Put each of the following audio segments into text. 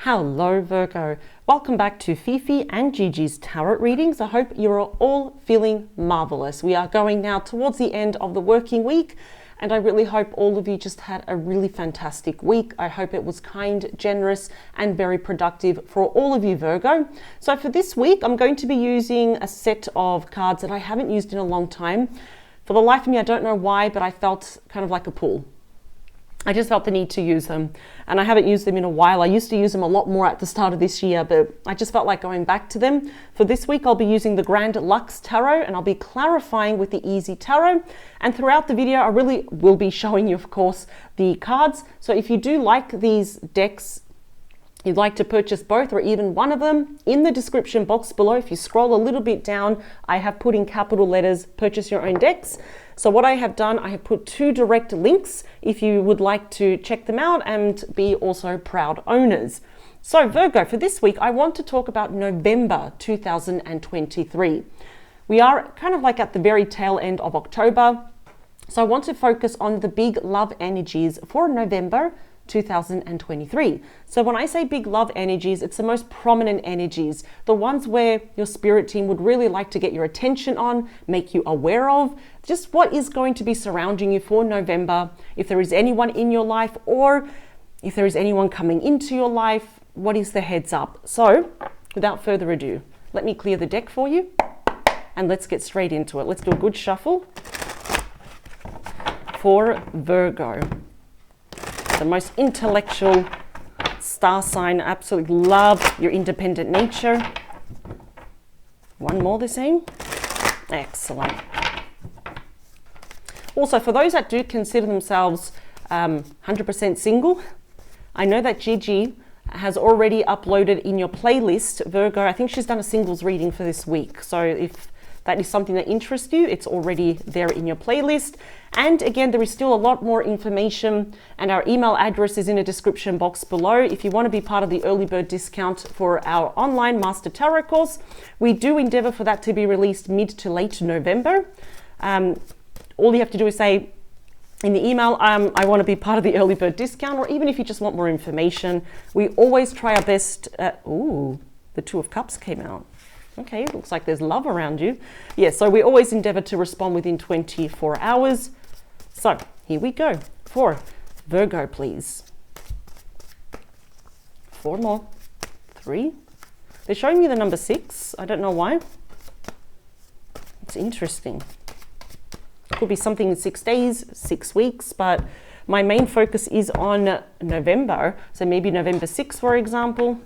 Hello Virgo, welcome back to Fifi and Gigi's tarot readings. I hope you're all feeling marvelous. We are going now towards the end of the working week and I really hope all of you just had a really fantastic week. I hope it was kind, generous and very productive for all of you Virgo. So for this week I'm going to be using a set of cards that I haven't used in a long time. For the life of me I don't know why, but I felt kind of like a pull. I just felt the need to use them and I haven't used them in a while. I used to use them a lot more at the start of this year, but I just felt like going back to them. For this week, I'll be using the Grand Lux Tarot and I'll be clarifying with the Easy Tarot. And throughout the video, I really will be showing you, of course, the cards. So if you do like these decks, you'd like to purchase both or even one of them, in the description box below, if you scroll a little bit down, I have put in capital letters, purchase your own decks. So what I have done, I have put 2 direct links if you would like to check them out and be also proud owners. So Virgo, for this week, I want to talk about November 2023. We are kind of like at the very tail end of October. So I want to focus on the big love energies for November 2023. So when I say big love energies, it's the most prominent energies, the ones where your spirit team would really like to get your attention on, make you aware of, just what is going to be surrounding you for November. If there is anyone in your life or if there is anyone coming into your life, what is the heads up? So without further ado, let me clear the deck for you and let's get straight into it. Let's do a good shuffle for Virgo. The most intellectual star sign. Absolutely love your independent nature. One more the same. Excellent. Also, for those that do consider themselves 100% single, I know that Gigi has already uploaded in your playlist, Virgo, I think she's done a singles reading for this week. So if that is something that interests you, it's already there in your playlist. And again, there is still a lot more information and our email address is in the description box below. If you want to be part of the early bird discount for our online Master Tarot course, we do endeavor for that to be released mid to late November. All you have to do is say in the email, I want to be part of the early bird discount, or even if you just want more information, we always try our best. Ooh, the Two of Cups came out. Okay, looks like there's love around you. Yeah, so we always endeavor to respond within 24 hours. So here we go for Virgo, please. 4 more. 3. They're showing me the number 6. I don't know why. It's interesting. Could be something in 6 days, 6 weeks, but my main focus is on November. So maybe November 6, for example.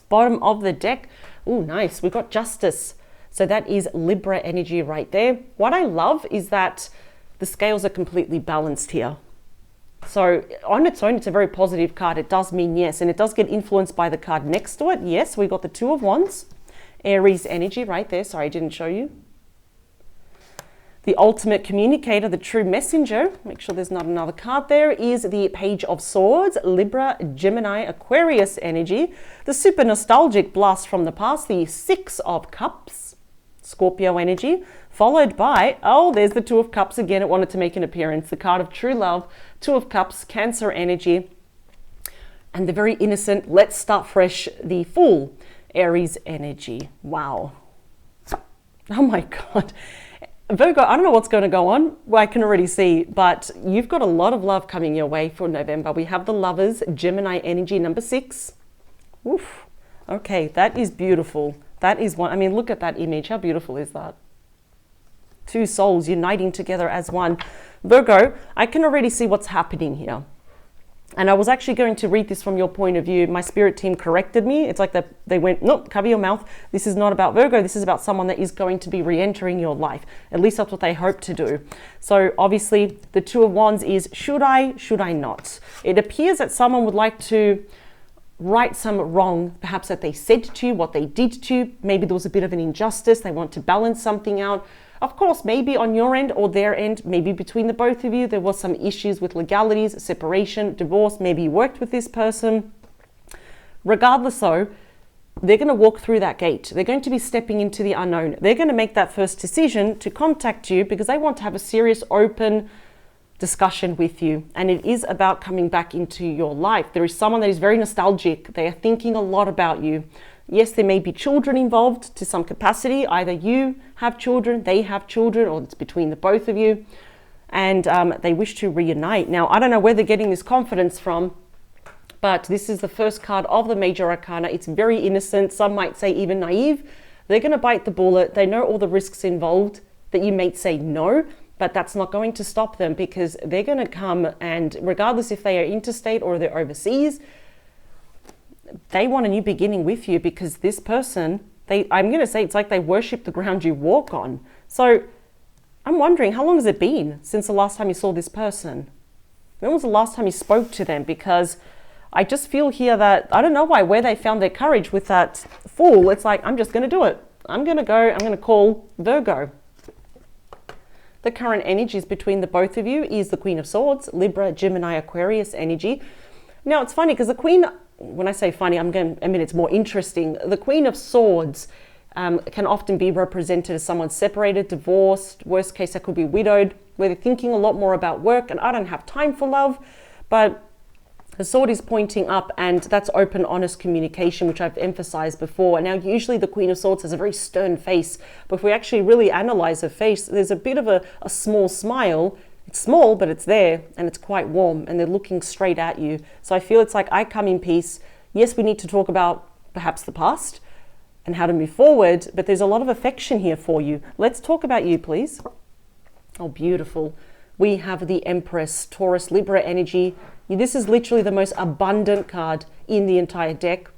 Bottom of the deck. Oh, nice. We got Justice. So that is Libra energy right there. What I love is that the scales are completely balanced here. So on its own, it's a very positive card. It does mean yes, and it does get influenced by the card next to it. Yes, we got the Two of Wands. Aries energy right there. Sorry, I didn't show you. The ultimate communicator, the true messenger, make sure there's not another card there, is the Page of Swords, Libra, Gemini, Aquarius energy. The super nostalgic blast from the past, the 6 of Cups, Scorpio energy, followed by, oh, there's the 2 of Cups again. It wanted to make an appearance. The card of true love, 2 of Cups, Cancer energy, and the very innocent, let's start fresh, the Fool, Aries energy. Wow. Oh my God. Virgo, I don't know what's going to go on. Well, I can already see, but you've got a lot of love coming your way for November. We have the Lovers, Gemini energy, number 6. Oof. Okay, that is beautiful. That is one. I mean, look at that image. How beautiful is that? 2 souls uniting together as one. Virgo, I can already see what's happening here. And I was actually going to read this from your point of view. My spirit team corrected me. It's like they went, nope, cover your mouth. This is not about Virgo. This is about someone that is going to be re-entering your life. At least that's what they hope to do. So obviously the 2 of Wands is, should I not? It appears that someone would like to right some wrong, perhaps that they said to you, what they did to you. Maybe there was a bit of an injustice. They want to balance something out. Of course, maybe on your end or their end, maybe between the both of you, there was some issues with legalities, separation, divorce. Maybe you worked with this person. Regardless though, they're going to walk through that gate. They're going to be stepping into the unknown. They're going to make that first decision to contact you because they want to have a serious, open discussion with you, and it is about coming back into your life. There is someone that is very nostalgic. They are thinking a lot about you. Yes, there may be children involved to some capacity. Either you have children, they have children, or it's between the both of you, and they wish to reunite. Now, I don't know where they're getting this confidence from, but this is the first card of the major arcana. It's very innocent. Some might say even naive. They're going to bite the bullet. They know all the risks involved that you may say no, but that's not going to stop them, because they're going to come, and regardless if they are interstate or they're overseas, they want a new beginning with you, because this person, I'm going to say it's like they worship the ground you walk on. So I'm wondering, how long has it been since the last time you saw this person? When was the last time you spoke to them? Because I just feel here that, I don't know where they found their courage with that Fool. It's like, I'm just going to do it. I'm going to call Virgo. The current energies between the both of you is the Queen of Swords, Libra, Gemini, Aquarius energy. Now, it's funny because the Queen, when I say funny, I mean it's more interesting. The Queen of Swords can often be represented as someone separated, divorced, worst case, that could be widowed, where they're thinking a lot more about work and I don't have time for love. But the sword is pointing up, and that's open, honest communication, which I've emphasized before. Now, usually the Queen of Swords has a very stern face, but if we actually really analyze her face, there's a bit of a small smile. It's small, but it's there, and it's quite warm, and they're looking straight at you. So I feel it's like, I come in peace. Yes, we need to talk about perhaps the past and how to move forward, but there's a lot of affection here for you. Let's talk about you, please. Oh, beautiful. We have the Empress, Taurus, Libra energy. This is literally the most abundant card in the entire deck.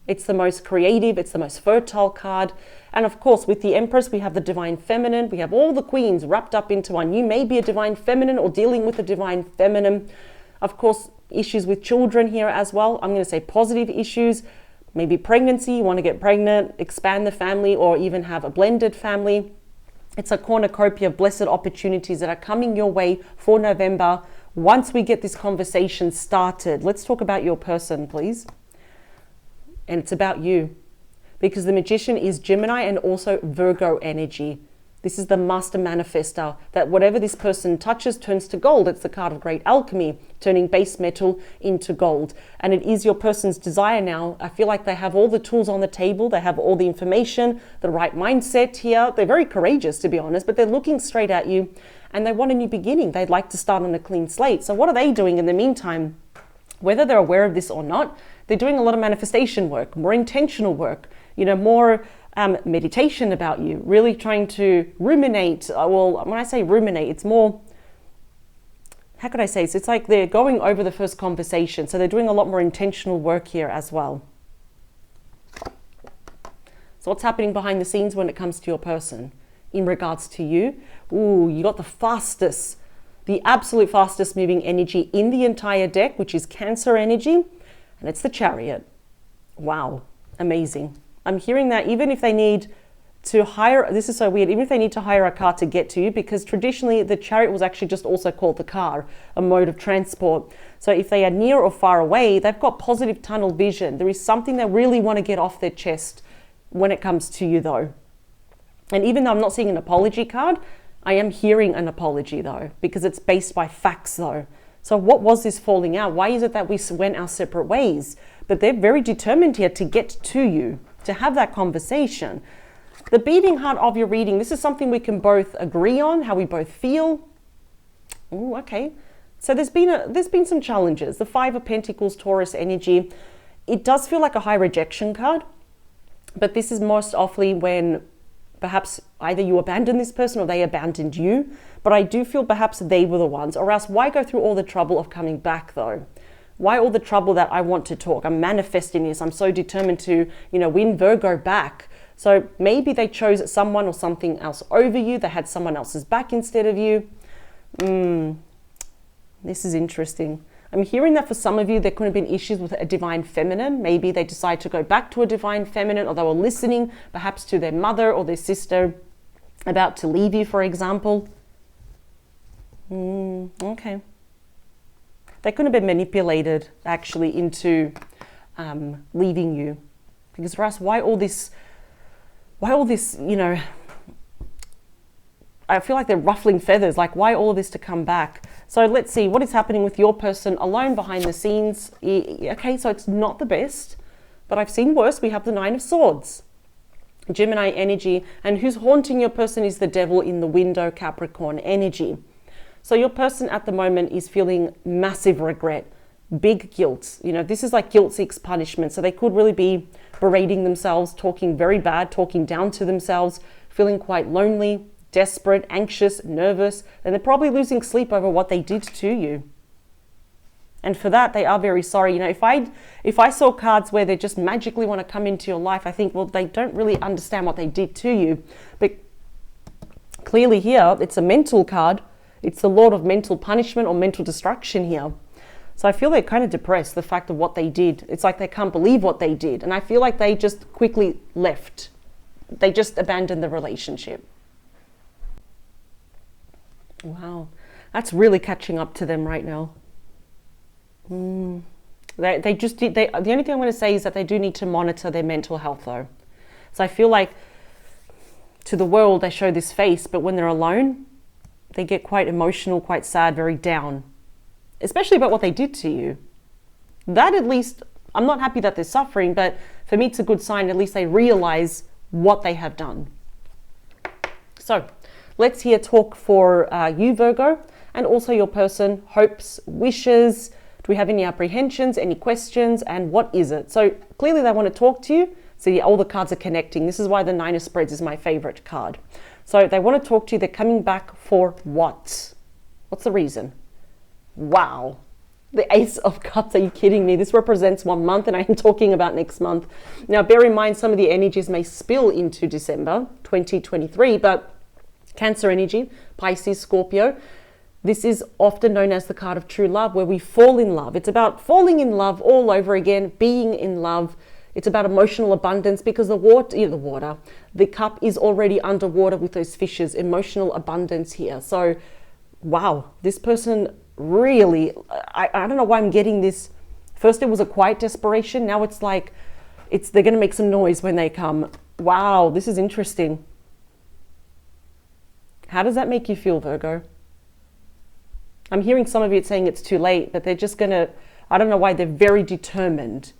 It's the most creative, it's the most fertile card. And of course, with the Empress, we have the Divine Feminine. We have all the queens wrapped up into one. You may be a Divine Feminine or dealing with a Divine Feminine. Of course, issues with children here as well. I'm going to say positive issues. Maybe pregnancy, you want to get pregnant, expand the family, or even have a blended family. It's a cornucopia of blessed opportunities that are coming your way for November. Once we get this conversation started, let's talk about your person, please. And it's about you, because the Magician is Gemini and also Virgo energy. This is the master manifester, that whatever this person touches turns to gold. It's the card of great alchemy, turning base metal into gold. And it is your person's desire now. I feel like they have all the tools on the table. They have all the information, the right mindset here. They're very courageous, to be honest, but they're looking straight at you and they want a new beginning. They'd like to start on a clean slate. So what are they doing in the meantime? Whether they're aware of this or not, they're doing a lot of manifestation work, more intentional work, more meditation about you, really trying to ruminate. Well, when I say ruminate, it's more, how could I say this? It's like they're going over the first conversation. So they're doing a lot more intentional work here as well. So what's happening behind the scenes when it comes to your person in regards to you? Ooh, you got the absolute fastest moving energy in the entire deck, which is Cancer energy, and it's the Chariot. Wow, amazing. I'm hearing that even if they need to hire, this is so weird, even if they need to hire a car to get to you, because traditionally the Chariot was actually just also called the car, a mode of transport. So if they are near or far away, they've got positive tunnel vision. There is something they really want to get off their chest when it comes to you though. And even though I'm not seeing an apology card, I am hearing an apology though, because it's based by facts though. So what was this falling out? Why is it that we went our separate ways? But they're very determined here to get to you, to have that conversation. The beating heart of your reading, this is something we can both agree on, how we both feel. Oh, okay. So there's been some challenges. The Five of Pentacles, Taurus energy, it does feel like a high rejection card, but this is most often when perhaps either you abandoned this person or they abandoned you. But I do feel perhaps they were the ones, or else why go through all the trouble of coming back though? Why all the trouble that I want to talk? I'm manifesting this. I'm so determined to, win Virgo back. So maybe they chose someone or something else over you. They had someone else's back instead of you. This is interesting. I'm hearing that for some of you, there could have been issues with a Divine Feminine. Maybe they decide to go back to a Divine Feminine, or they were listening perhaps to their mother or their sister about to leave you, for example. Okay. They could have been manipulated actually into leaving you. Because for us, why all this, I feel like they're ruffling feathers. Like, why all of this to come back? So let's see what is happening with your person alone behind the scenes. Okay, so it's not the best, but I've seen worse. We have the Nine of Swords, Gemini energy, and who's haunting your person is the devil in the window, Capricorn energy. So your person at the moment is feeling massive regret, big guilt. You know, this is like guilt seeks punishment. So they could really be berating themselves, talking very bad, talking down to themselves, feeling quite lonely, desperate, anxious, nervous, and they're probably losing sleep over what they did to you. And for that, they are very sorry. You know, if I saw cards where they just magically want to come into your life, I think, well, they don't really understand what they did to you. But clearly here, it's a mental card. It's the Lord of mental punishment or mental destruction here. So I feel they're kind of depressed, the fact of what they did. It's like they can't believe what they did. And I feel like they just quickly left. They just abandoned the relationship. Wow, that's really catching up to them right now. They just did. The only thing I'm going to say is that they do need to monitor their mental health, though. So I feel like to the world they show this face, but when they're alone, they get quite emotional, quite sad, very down, especially about what they did to you. That at least, I'm not happy that they're suffering, but for me it's a good sign. At least they realize what they have done. So let's hear talk for you, Virgo, and also your person, hopes, wishes. Do we have any apprehensions, any questions, and what is it? So clearly they want to talk to you. So yeah, all the cards are connecting. This is why the Nine of Spreads is my favorite card. So they want to talk to you. They're coming back for what? What's the reason? Wow. The Ace of Cups, are you kidding me? This represents 1 month and I'm talking about next month. Now, bear in mind, some of the energies may spill into December 2023, but Cancer energy, Pisces, Scorpio, this is often known as the card of true love, where we fall in love. It's about falling in love all over again, being in love. It's about emotional abundance because the cup is already underwater with those fishes, emotional abundance here. So, wow, this person really, I don't know why I'm getting this. First it was a quiet desperation. Now it's like, they're going to make some noise when they come. Wow, this is interesting. How does that make you feel, Virgo? I'm hearing some of you saying it's too late, but they're just going to, I don't know why, they're very determined.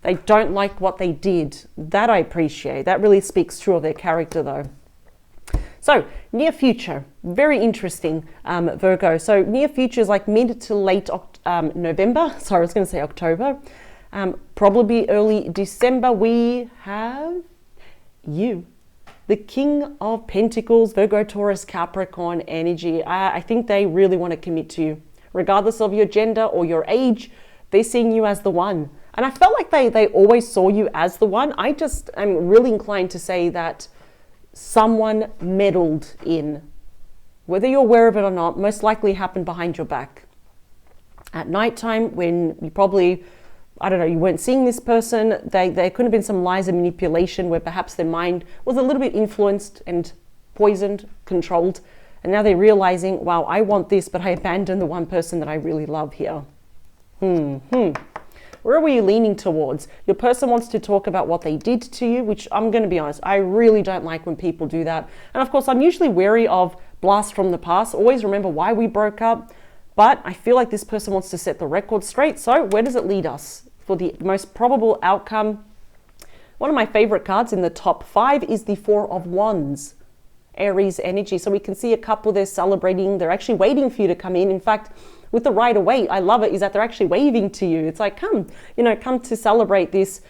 They don't like what they did. That I appreciate. That really speaks true of their character, though. So, near future, very interesting, Virgo. So, near future is like mid to late November. Sorry, I was going to say October. Probably early December, we have you. The King of Pentacles, Virgo, Taurus, Capricorn energy. I think they really want to commit to you. Regardless of your gender or your age, they're seeing you as the one. And I felt like they always saw you as the one. I just am really inclined to say that someone meddled in. Whether you're aware of it or not, most likely happened behind your back. At nighttime, when you probably, I don't know, you weren't seeing this person, there could have been some lies and manipulation where perhaps their mind was a little bit influenced and poisoned, controlled. And now they're realizing, wow, I want this, but I abandoned the one person that I really love here. Where were you leaning towards? Your person wants to talk about what they did to you, which I'm going to be honest, I really don't like when people do that. And of course, I'm usually wary of blasts from the past. Always remember why we broke up. But I feel like this person wants to set the record straight. So where does it lead us? For the most probable outcome, one of my favorite cards in the top 5 is the Four of Wands, Aries energy. So we can see a couple there celebrating. They're actually waiting for you to come in. In fact, with the right away, I love it, is that they're actually waving to you. It's like, come to celebrate this,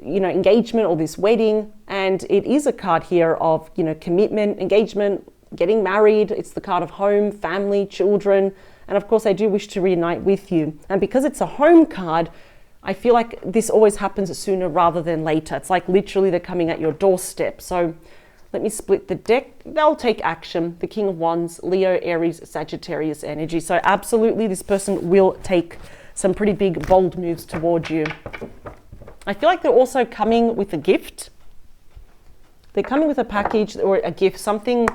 engagement or this wedding. And it is a card here of, commitment, engagement, getting married. It's the card of home, family, children. And of course, I do wish to reunite with you. And because it's a home card, I feel like this always happens sooner rather than later. It's like literally they're coming at your doorstep. So let me split the deck. They'll take action. The King of Wands, Leo, Aries, Sagittarius energy. So absolutely this person will take some pretty big, bold moves towards you. I feel like they're also coming with a gift. They're coming with a package or a gift, something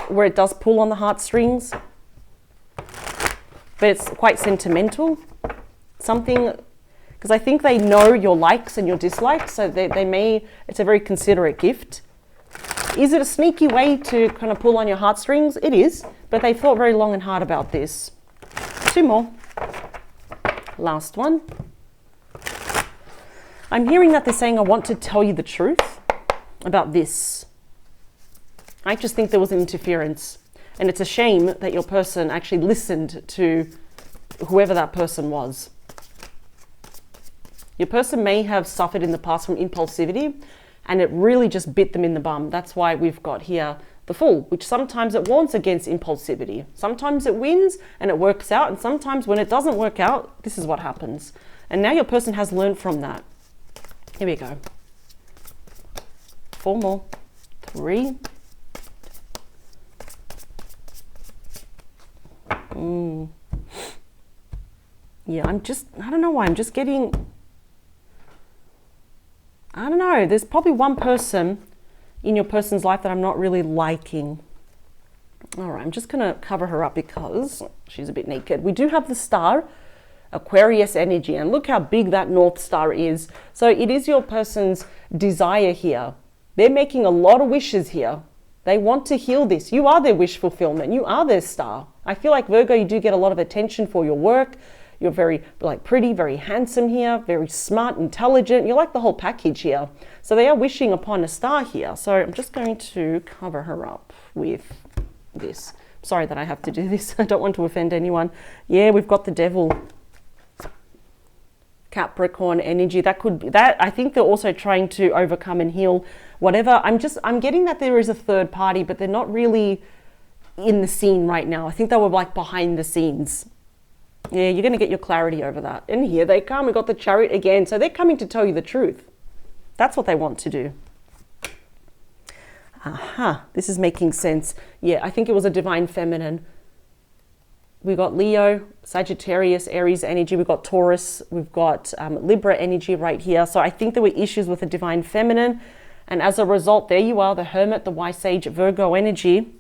where it does pull on the heartstrings, but it's quite sentimental. Something, because I think they know your likes and your dislikes, so it's a very considerate gift. Is it a sneaky way to kind of pull on your heartstrings? It is, but they thought very long and hard about this. 2 more. Last one. I'm hearing that they're saying, I want to tell you the truth about this. I just think there was an interference. And it's a shame that your person actually listened to whoever that person was. Your person may have suffered in the past from impulsivity, and it really just bit them in the bum. That's why we've got here the Fool, which sometimes it warns against impulsivity. Sometimes it wins and it works out, and sometimes when it doesn't work out, this is what happens. And now your person has learned from that. Here we go. 4 more. 3. Yeah, I don't know why, I'm just getting, I don't know, there's probably one person in your person's life that I'm not really liking. All right, I'm just going to cover her up because she's a bit naked. We do have the star, Aquarius energy, and look how big that North Star is. So it is your person's desire here. They're making a lot of wishes here. They want to heal this. You are their wish fulfillment. You are their star. I feel like Virgo, you do get a lot of attention for your work. You're very pretty, very handsome here, very smart, intelligent. You're like the whole package here. So they are wishing upon a star here. So I'm just going to cover her up with this. Sorry that I have to do this. I don't want to offend anyone. Yeah, we've got the Devil. Capricorn energy. That could be that. I think they're also trying to overcome and heal whatever. I'm getting that there is a third party, but they're not really in the scene right now. I think they were like behind the scenes. Yeah, you're going to get your clarity over that. And here they come. We got the Chariot again. So they're coming to tell you the truth. That's what they want to do. Aha, this is making sense. Yeah, I think it was a divine feminine. We got Leo, Sagittarius, Aries energy. We've got Taurus. We've got Libra energy right here. So I think there were issues with the divine feminine. And as a result, there you are, the Hermit, the Wise Sage, Virgo energy.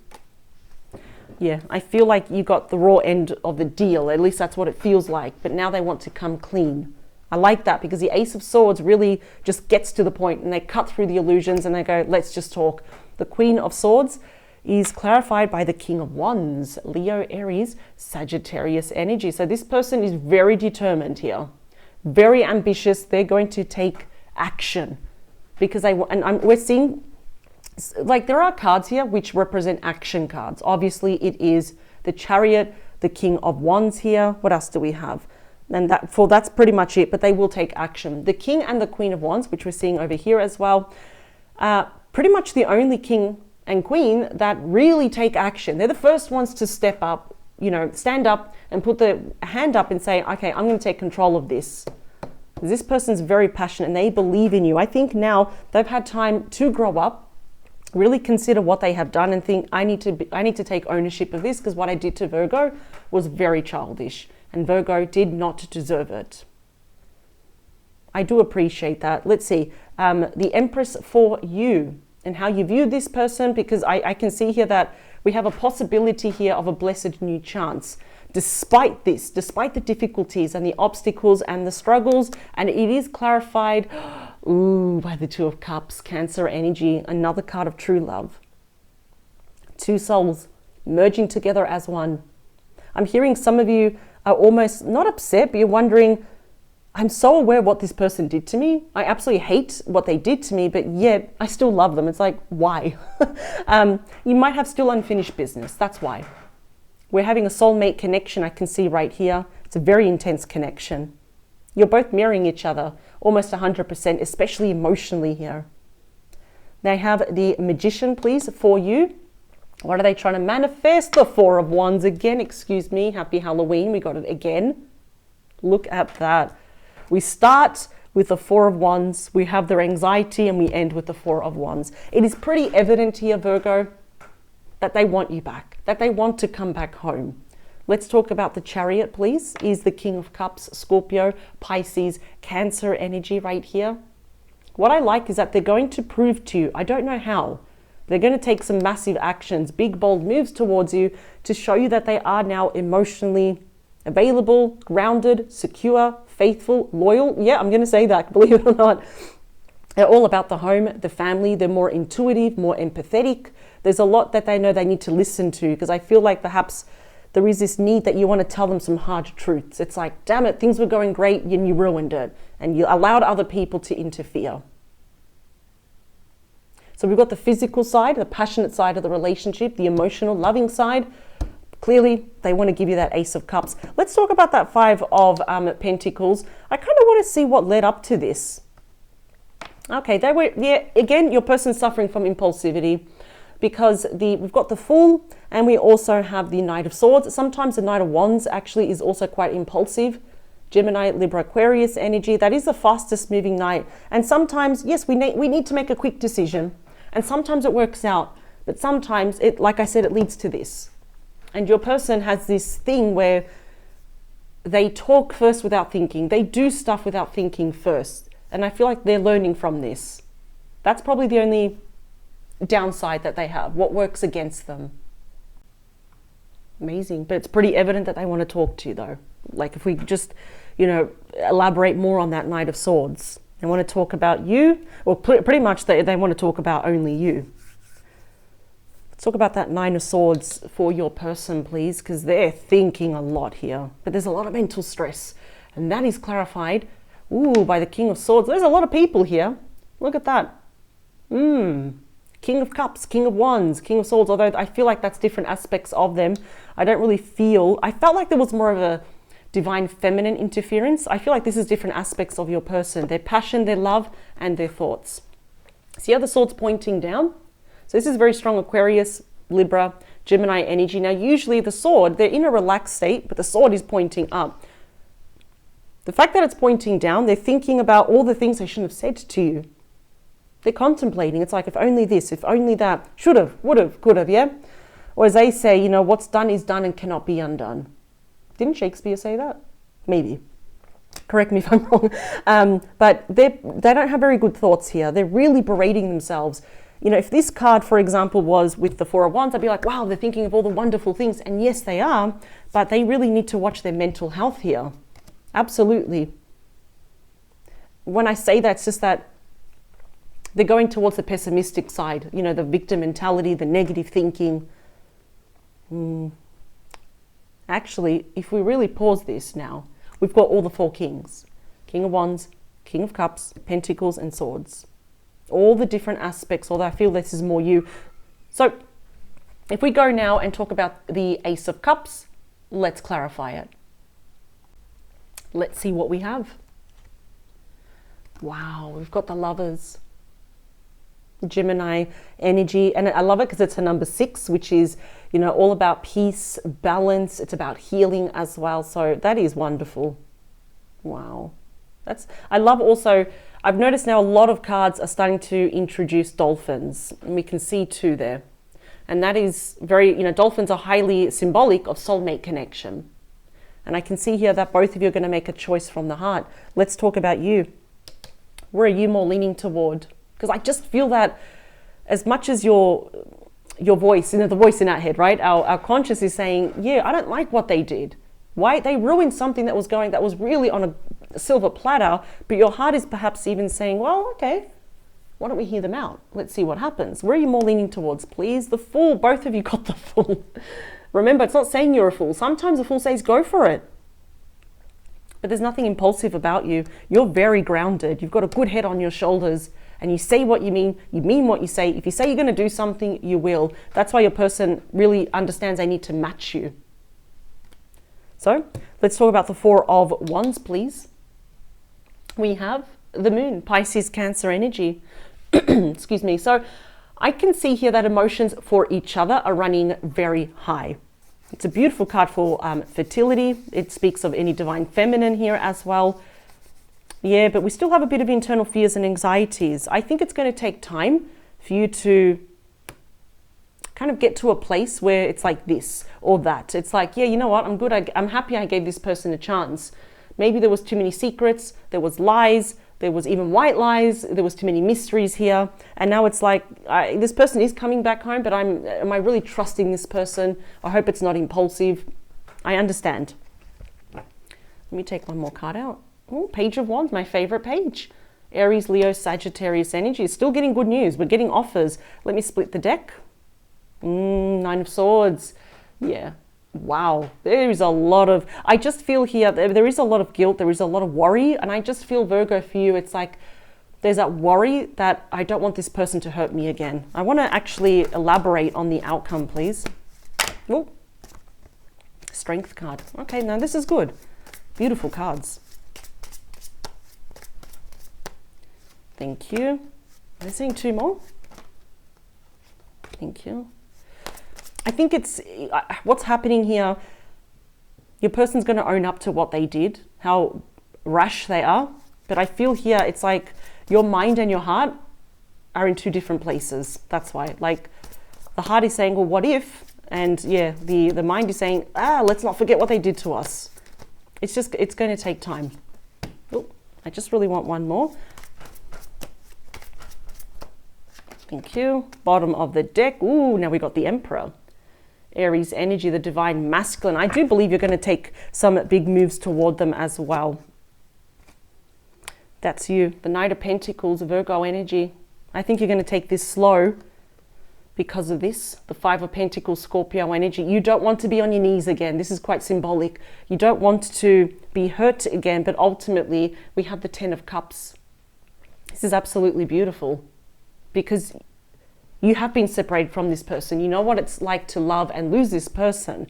Yeah, I feel like you got the raw end of the deal. At least that's what it feels like. But now they want to come clean. I like that because the Ace of Swords really just gets to the point and they cut through the illusions and they go, let's just talk. The Queen of Swords is clarified by the King of Wands, Leo, Aries, Sagittarius energy. So this person is very determined here, very ambitious. They're going to take action because we're seeing, like, there are cards here which represent action cards. Obviously it is the Chariot, the King of Wands here. What else do we have? And that's pretty much it, but they will take action. The King and the Queen of Wands, which we're seeing over here as well, pretty much the only king and queen that really take action. They're the first ones to step up, stand up and put the hand up and say, okay, I'm going to take control of this. This person's very passionate and they believe in you. I think now they've had time to grow up, really consider what they have done and think, I need to take ownership of this because what I did to Virgo was very childish and Virgo did not deserve it. I do appreciate that. Let's see, the Empress for you and how you view this person, because I can see here that we have a possibility here of a blessed new chance. Despite this, despite the difficulties and the obstacles and the struggles, and it is clarified, by the Two of Cups, Cancer energy, another card of true love. Two souls merging together as one. I'm hearing some of you are almost not upset, but you're wondering, I'm so aware of what this person did to me. I absolutely hate what they did to me, but yet I still love them. It's like, why? You might have still unfinished business. That's why. We're having a soulmate connection. I can see right here. It's a very intense connection. You're both mirroring each other almost 100%, especially emotionally here. They have the Magician, please, for you. What are they trying to manifest? The Four of Wands again. Excuse me. Happy Halloween. We got it again. Look at that. We start with the Four of Wands. We have their anxiety and we end with the Four of Wands. It is pretty evident here, Virgo, that they want you back, that they want to come back home. Let's talk about the Chariot, please. Is the King of Cups, Scorpio, Pisces, Cancer energy right here. What I like is that they're going to prove to you, I don't know how, they're going to take some massive actions, big, bold moves towards you to show you that they are now emotionally available, grounded, secure, faithful, loyal. Yeah, I'm going to say that, believe it or not. They're all about the home, the family. They're more intuitive, more empathetic. There's a lot that they know they need to listen to because I feel like perhaps there is this need that you want to tell them some hard truths. It's like, damn it, things were going great and you ruined it. And you allowed other people to interfere. So we've got the physical side, the passionate side of the relationship, the emotional, loving side. Clearly, they want to give you that Ace of Cups. Let's talk about that Five of Pentacles. I kind of want to see what led up to this. Okay, again, your person's suffering from impulsivity because we've got the Fool and we also have the Knight of Swords. Sometimes the Knight of Wands actually is also quite impulsive. Gemini, Libra, Aquarius energy. That is the fastest moving knight. And sometimes, yes, we need to make a quick decision. And sometimes it works out. But sometimes, like I said, it leads to this. And your person has this thing where they talk first without thinking. They do stuff without thinking first. And I feel like they're learning from this. That's probably the only downside that they have. What works against them. Amazing. But it's pretty evident that they want to talk to you, though. Like if we just, elaborate more on that Knight of Swords. They want to talk about you. Or pretty much they want to talk about only you. Let's talk about that Nine of Swords for your person, please. Because they're thinking a lot here. But there's a lot of mental stress. And that is clarified. Ooh, by the King of Swords. There's a lot of people here. Look at that. King of Cups, King of Wands, King of Swords. Although I feel like that's different aspects of them. I felt like there was more of a divine feminine interference. I feel like this is different aspects of your person. Their passion, their love, and their thoughts. See how the sword's pointing down? So this is very strong Aquarius, Libra, Gemini energy. Now usually the sword, they're in a relaxed state, but the sword is pointing up. The fact that it's pointing down, they're thinking about all the things they shouldn't have said to you. They're contemplating. It's like, if only this, if only that, should have, would have, could have, yeah? Or as they say, what's done is done and cannot be undone. Didn't Shakespeare say that? Maybe. Correct me if I'm wrong. But they don't have very good thoughts here. They're really berating themselves. If this card, for example, was with the Four of Wands, I'd be like, wow, they're thinking of all the wonderful things. And yes, they are. But they really need to watch their mental health here. Absolutely. When I say that, it's just that they're going towards the pessimistic side, the victim mentality, the negative thinking. Actually, if we really pause this now, we've got all the four kings. King of Wands, King of Cups, Pentacles, and Swords. All the different aspects, although I feel this is more you. So if we go now and talk about the Ace of Cups, let's clarify it. Let's see what we have. Wow, we've got the Lovers. Gemini energy, and I love it because it's a number 6, which is all about peace, balance. It's about healing as well, so that is wonderful. Wow, I love also, I've noticed now a lot of cards are starting to introduce dolphins, and we can see 2 there, and that is very, dolphins are highly symbolic of soulmate connection. And I can see here that both of you are going to make a choice from the heart. Let's talk about you. Where are you more leaning toward? Because I just feel that as much as your voice, the voice in our head, right? Our conscious is saying, yeah, I don't like what they did. Why? They ruined something that was really on a silver platter, but your heart is perhaps even saying, well, okay, why don't we hear them out? Let's see what happens. Where are you more leaning towards, please? The Fool, both of you got the Fool. Remember, it's not saying you're a fool. Sometimes a fool says, go for it. But there's nothing impulsive about you. You're very grounded. You've got a good head on your shoulders. And you say what you mean what you say. If you say you're going to do something, you will. That's why your person really understands they need to match you. So let's talk about the Four of Wands, please. We have the Moon, Pisces, Cancer energy. Excuse me. So I can see here that emotions for each other are running very high. It's a beautiful card for fertility. It speaks of any divine feminine here as well. Yeah, but we still have a bit of internal fears and anxieties. I think it's going to take time for you to kind of get to a place where it's like this or that. It's like, yeah, you know what? I'm good. I'm happy I gave this person a chance. Maybe there was too many secrets. There was lies. There was even white lies. There was too many mysteries here. And now it's like, this person is coming back home, but am I really trusting this person? I hope it's not impulsive. I understand. Let me take one more card out. Oh, Page of Wands, my favorite page. Aries, Leo, Sagittarius energy. Still getting good news. We're getting offers. Let me split the deck. Nine of Swords. Yeah. Wow, there is a lot of, I just feel here, there is a lot of guilt, there is a lot of worry, and I just feel, Virgo, for you, it's like there's that worry that I don't want this person to hurt me again. I want to actually elaborate on the outcome, please. Oh, Strength card. Okay, now this is good. Beautiful cards. Thank you. Am I seeing two more? Thank you. I think it's what's happening here. Your person's going to own up to what they did, how rash they are. But I feel here it's like your mind and your heart are in two different places. That's why. Like the heart is saying, well, what if? And yeah, the mind is saying, let's not forget what they did to us. It's going to take time. Oh, I just really want one more. Thank you. Bottom of the deck. Ooh, now we got the Emperor. Aries energy, the divine masculine. I do believe you're going to take some big moves toward them as well. That's you. The Knight of Pentacles, Virgo energy. I think you're going to take this slow because of this. The Five of Pentacles, Scorpio energy. You don't want to be on your knees again. This is quite symbolic. You don't want to be hurt again, but ultimately we have the Ten of Cups. This is absolutely beautiful because you have been separated from this person. You know what it's like to love and lose this person.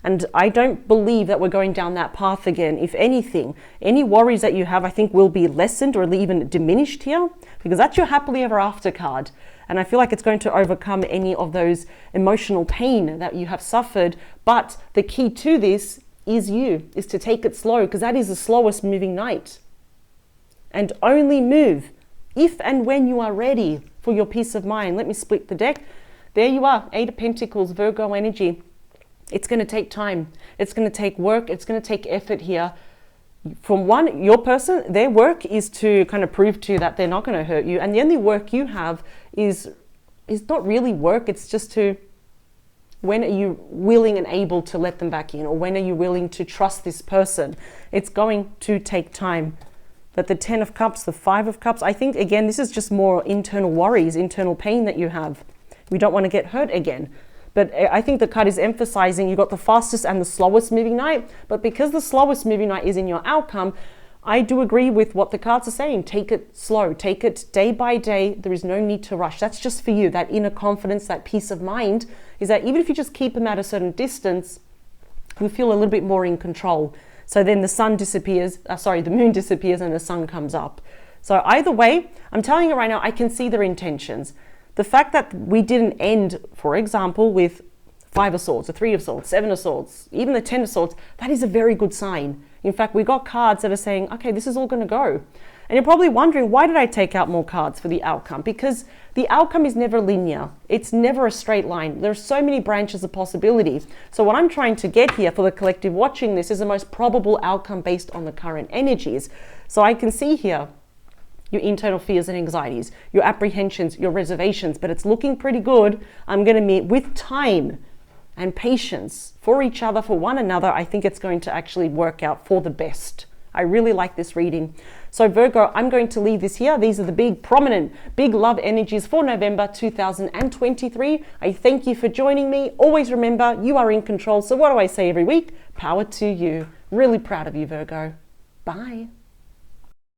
And I don't believe that we're going down that path again. If anything, any worries that you have, I think will be lessened or even diminished here, because that's your happily ever after card. And I feel like it's going to overcome any of those emotional pain that you have suffered. But the key to this is to take it slow, because that is the slowest moving knight. And only move if and when you are ready for your peace of mind. Let me split the deck. There you are, Eight of Pentacles, Virgo energy. It's going to take time. It's going to take work. It's going to take effort here. From your person, their work is to kind of prove to you that they're not going to hurt you. And the only work you have is not really work. It's just to, when are you willing and able to let them back in? Or when are you willing to trust this person? It's going to take time. But the Ten of Cups, the Five of Cups, I think, again, this is just more internal worries, internal pain that you have. We don't want to get hurt again. But I think the card is emphasizing you got the fastest and the slowest moving knight. But because the slowest moving knight is in your outcome, I do agree with what the cards are saying. Take it slow. Take it day by day. There is no need to rush. That's just for you. That inner confidence, that peace of mind is that even if you just keep them at a certain distance, you feel a little bit more in control. So then the sun disappears, the moon disappears and the sun comes up. So either way, I'm telling you right now, I can see their intentions. The fact that we didn't end, for example, with Five of Swords, a Three of Swords, Seven of Swords, even the Ten of Swords, that is a very good sign. In fact, we got cards that are saying, okay, this is all going to go. And you're probably wondering, why did I take out more cards for the outcome? Because the outcome is never linear. It's never a straight line. There's so many branches of possibility. So what I'm trying to get here for the collective watching this is the most probable outcome based on the current energies. So I can see here your internal fears and anxieties, your apprehensions, your reservations, but it's looking pretty good. I'm going to meet with time and patience for each other, for one another. I think it's going to actually work out for the best. I really like this reading. So Virgo, I'm going to leave this here. These are the big, prominent, big love energies for November 2023. I thank you for joining me. Always remember, you are in control. So what do I say every week? Power to you. Really proud of you, Virgo. Bye.